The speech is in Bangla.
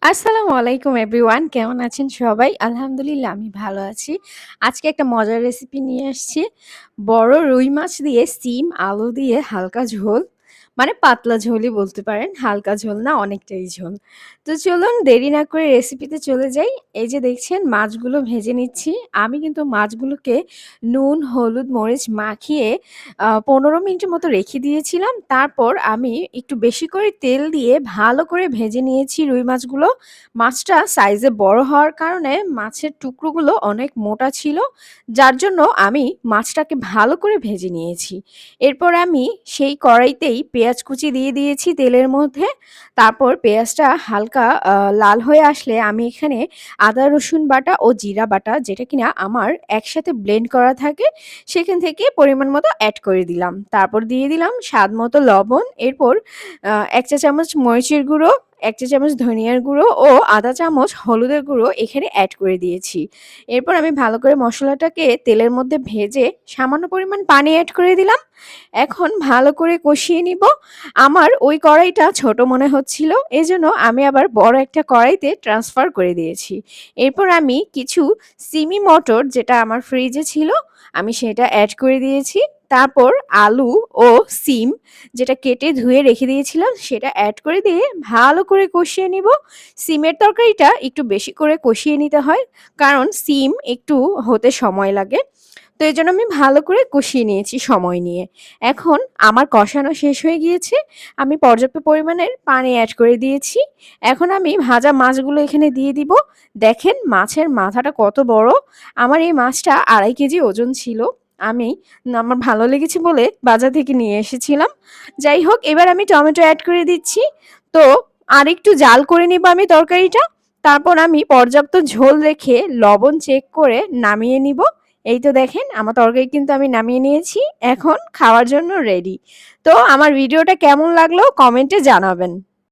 আসসালামু আলাইকুম এভরিওয়ান, কেমন আছেন সবাই? আলহামদুলিল্লাহ আমি ভালো আছি। আজকে একটা মজার রেসিপি নিয়ে আসছি। বড় রুই মাছ দিয়ে সিম, আলু দিয়ে হালকা ঝোল। মানে পাতলা ঝোলই বলতে পারেন। হালকা ঝোল না, অনেকটাই ঝোল। তো চলুন দেরি না করে রেসিপিতে চলে যাই। এই যে দেখছেন মাছগুলো ভেজে নিচ্ছি। আমি কিন্তু মাছগুলোকে নুন, হলুদ, মরিচ মাখিয়ে ১৫ মিনিটের মতো রেখে দিয়েছিলাম। তারপর আমি একটু বেশি করে তেল দিয়ে ভালো করে ভেজে নিয়েছি রুই মাছগুলো। মাছটা সাইজে বড় হওয়ার কারণে মাছের টুকরোগুলো অনেক মোটা ছিল। যার জন্য আমি মাছটাকে ভালো করে ভেজে নিয়েছি। এরপর আমি সেই কড়াইতেই পেঁয়াজ কুচি দিয়ে দিয়েছি তেলের মধ্যে। তারপর পেঁয়াজটা হালকা লাল হয়ে আসলে আমি এখানে আদা রসুন বাটা ও জিরা বাটা, যেটা কিনা আমার একসাথে ব্লেন্ড করা থাকে, সেখান থেকে পরিমাণ মতো অ্যাড করে দিলাম। তারপর দিয়ে দিলাম স্বাদ মতো লবণ। এরপর ১ চা চামচ মরিচের গুঁড়ো, ১ চা চামচ ধনিয়ার গুঁড়ো ও আধা চামচ হলুদের গুঁড়ো এখানে অ্যাড করে দিয়েছি। এরপর আমি ভালো করে মসলাটাকে তেলের মধ্যে ভেজে সামান্য পরিমাণ পানি অ্যাড করে দিলাম। এখন ভালো করে কষিয়ে নিব। আমার ওই কড়াইটা ছোট মনে হচ্ছিল, এজন্য আমি আবার বড় একটা কড়াইতে ট্রান্সফার করে দিয়েছি। এরপর আমি কিছু সিমি মটর, যেটা আমার ফ্রিজে ছিল, আমি সেটা অ্যাড করে দিয়েছি। তারপর আলু ও সিম, যেটা কেটে ধুয়ে রেখে দিয়েছিলাম, সেটা অ্যাড করে দিয়ে ভালো করে কষিয়ে নিব। সিমের তরকারিটা একটু বেশি করে কষিয়ে নিতে হয়, কারণ সিম একটু হতে সময় লাগে। তো এজন্য আমি ভালো করে কষিয়ে নিয়েছি সময় নিয়ে। এখন আমার কষানো শেষ হয়ে গিয়েছে। আমি পর্যাপ্ত পরিমাণের পানি অ্যাড করে দিয়েছি। এখন আমি ভাজা মাছগুলো এখানে দিয়ে দিব। দেখেন মাছের মাথাটা কত বড়! আমার এই মাছটা ২.৫ কেজি ওজন ছিল। আমি আমার ভালো লেগেছে বলে বাজার থেকে নিয়ে এসেছিলাম। যাই হোক, এবার আমি টমেটো অ্যাড করে দিচ্ছি। তো আরেকটু জাল করে নিব আমি তরকারিটা। তারপর আমি পর্যাপ্ত ঝোল রেখে লবণ চেক করে নামিয়ে নিব। এই তো দেখেন আমার তরকারি কিন্তু আমি নামিয়ে নিয়েছি। এখন খাওয়ার জন্য রেডি। তো আমার ভিডিওটা কেমন লাগলো কমেন্টে জানাবেন।